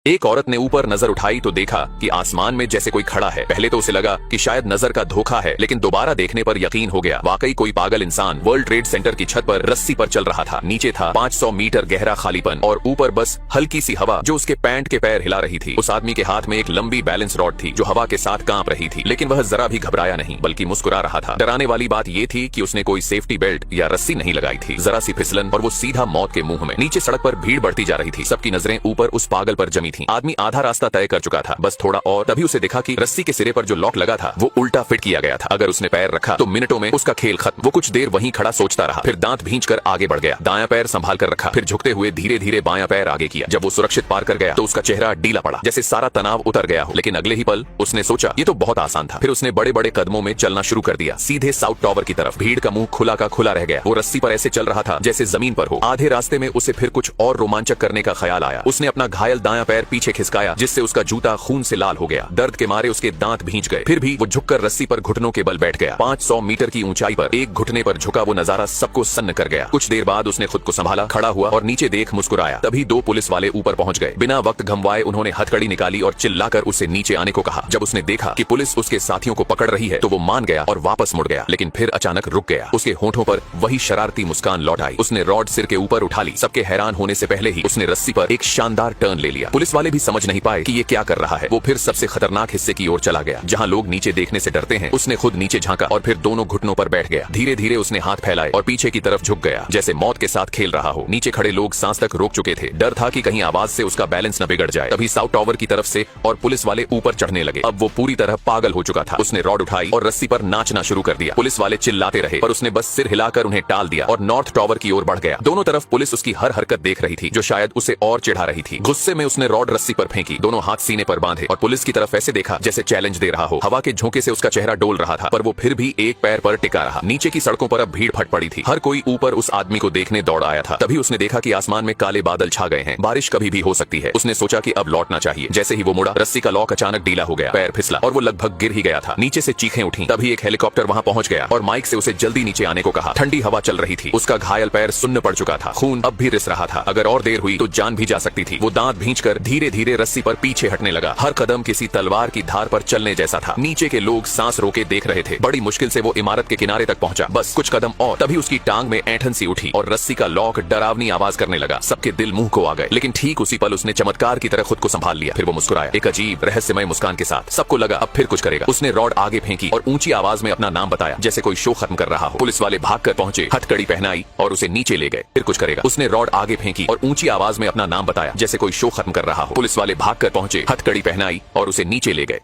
एक औरत ने ऊपर नजर उठाई तो देखा कि आसमान में जैसे कोई खड़ा है। पहले तो उसे लगा कि शायद नजर का धोखा है, लेकिन दोबारा देखने पर यकीन हो गया, वाकई कोई पागल इंसान वर्ल्ड ट्रेड सेंटर की छत पर रस्सी पर चल रहा था। नीचे था 500 मीटर गहरा खालीपन और ऊपर बस हल्की सी हवा जो उसके पैंट के पैर हिला रही थी। उस आदमी के हाथ में एक लंबी बैलेंस रॉड थी जो हवा के साथ कांप रही थी, लेकिन वह जरा भी घबराया नहीं बल्कि मुस्कुरा रहा था। डराने वाली बात यह थी कि उसने कोई सेफ्टी बेल्ट या रस्सी नहीं लगाई थी। जरा सी फिसलन और वो सीधा मौत के मुंह में। नीचे सड़क पर भीड़ बढ़ती जा रही थी, सबकी नजरें ऊपर उस पागल पर जमी थी। आदमी आधा रास्ता तय कर चुका था, बस थोड़ा और। तभी उसे दिखा कि रस्सी के सिरे पर जो लॉक लगा था वो उल्टा फिट किया गया था। अगर उसने पैर रखा तो मिनटों में उसका खेल खत्म। वो कुछ देर वहीं खड़ा सोचता रहा, फिर दांत भींचकर आगे बढ़ गया। दायां पैर संभाल कर रखा, फिर झुकते हुए धीरे धीरे बायां पैर आगे किया। जब वो सुरक्षित पार कर गया तो उसका चेहरा ढीला पड़ा, जैसे सारा तनाव उतर गया हो। लेकिन अगले ही पल उसने सोचा ये तो बहुत आसान था। फिर उसने बड़े बड़े कदमों में चलना शुरू कर दिया, सीधे साउथ टावर की तरफ। भीड़ का मुंह खुला का खुला रह गया। वो रस्सी पर ऐसे चल रहा था जैसे जमीन पर हो। आधे रास्ते में उसे फिर कुछ और रोमांचक करने का ख्याल आया। उसने अपना घायल दायां पैर पीछे खिसकाया, जिससे उसका जूता खून से लाल हो गया। दर्द के मारे उसके दांत भींच गए। फिर भी वो झुककर रस्सी पर घुटनों के बल बैठ गया। 500 मीटर की ऊंचाई पर एक घुटने पर झुका वो नजारा सबको सन्न कर गया। कुछ देर बाद उसने खुद को संभाला, खड़ा हुआ और नीचे देख मुस्कुराया। तभी 2 पुलिस वाले ऊपर पहुंच गए। बिना वक्त गंवाए उन्होंने हथकड़ी निकाली और चिल्लाकर उसे नीचे आने को कहा। जब उसने देखा कि पुलिस उसके साथियों को पकड़ रही है तो वो मान गया और वापस मुड़ गया, लेकिन फिर अचानक रुक गया। उसके होठों पर वही शरारती मुस्कान लौट आई। उसने रॉड सिर के ऊपर उठा ली। सबके हैरान होने से पहले ही उसने रस्सी पर एक शानदार टर्न ले लिया। पुलिस वाले भी समझ नहीं पाए कि ये क्या कर रहा है। वो फिर सबसे खतरनाक हिस्से की ओर चला गया, जहां लोग नीचे देखने से डरते हैं। उसने खुद नीचे झांका और फिर दोनों घुटनों पर बैठ गया। धीरे धीरे उसने हाथ फैलाए और पीछे की तरफ झुक गया, जैसे मौत के साथ खेल रहा हो। नीचे खड़े लोग सांस तक रोक चुके थे। डर था कि कहीं आवाज से उसका बैलेंस न बिगड़ जाए। तभी साउथ टावर की तरफ से और पुलिस वाले ऊपर चढ़ने लगे। अब वो पूरी तरह पागल हो चुका था। उसने रॉड उठाई और रस्सी पर नाचना शुरू कर दिया। पुलिस वाले चिल्लाते रहे पर उसने बस सिर हिलाकर उन्हें टाल दिया और नॉर्थ टावर की ओर बढ़ गया। दोनों तरफ पुलिस उसकी हर हरकत देख रही थी, जो शायद उसे और चिढ़ा रही थी। गुस्से में उसने रॉड रस्सी पर फेंकी, दोनों हाथ सीने पर बांधे और पुलिस की तरफ ऐसे देखा जैसे चैलेंज दे रहा हो। हवा के झोंके से उसका चेहरा डोल रहा था, पर वो फिर भी एक पैर पर टिका रहा। नीचे की सड़कों पर अब भीड़ फट पड़ी थी। हर कोई ऊपर उस आदमी को देखने दौड़ आया था। तभी उसने देखा कि आसमान में काले बादल छा गए हैं, बारिश कभी भी हो सकती है। उसने सोचा कि अब लौटना चाहिए। जैसे ही वो मुड़ा, रस्सी का लॉक अचानक ढीला हो गया, पैर फिसला और वो लगभग गिर ही गया था। नीचे से चीखें उठी। तभी एक हेलीकॉप्टर वहां पहुंच गया और माइक से उसे जल्दी नीचे आने को कहा। ठंडी हवा चल रही थी। उसका घायल पैर सुन्न पड़ चुका था, खून अब भी रिस रहा था। अगर और देर हुई तो जान भी जा सकती थी। वो दांत भींचकर धीरे धीरे रस्सी पर पीछे हटने लगा। हर कदम किसी तलवार की धार पर चलने जैसा था। नीचे के लोग सांस रोके देख रहे थे। बड़ी मुश्किल से वो इमारत के किनारे तक पहुंचा, बस कुछ कदम और। तभी उसकी टांग में ऐंठन सी उठी और रस्सी का लॉक डरावनी आवाज करने लगा। सबके दिल मुंह को आ गए, लेकिन ठीक उसी पल उसने चमत्कार की तरह खुद को संभाल लिया। फिर वो मुस्कुराया, एक अजीब रहस्यमय मुस्कान के साथ। सबको लगा अब फिर कुछ करेगा। उसने रॉड आगे फेंकी और ऊंची आवाज में अपना नाम बताया, जैसे कोई शो खत्म कर रहा हो। पुलिस वाले भागकर पहुंचे, हथकड़ी पहनाई और उसे नीचे ले गए। फिर कुछ करेगा। उसने रॉड आगे फेंकी और ऊंची आवाज में अपना नाम बताया, जैसे कोई शो खत्म कर रहा हो। पुलिस वाले भागकर पहुंचे, हथकड़ी पहनाई और उसे नीचे ले गए।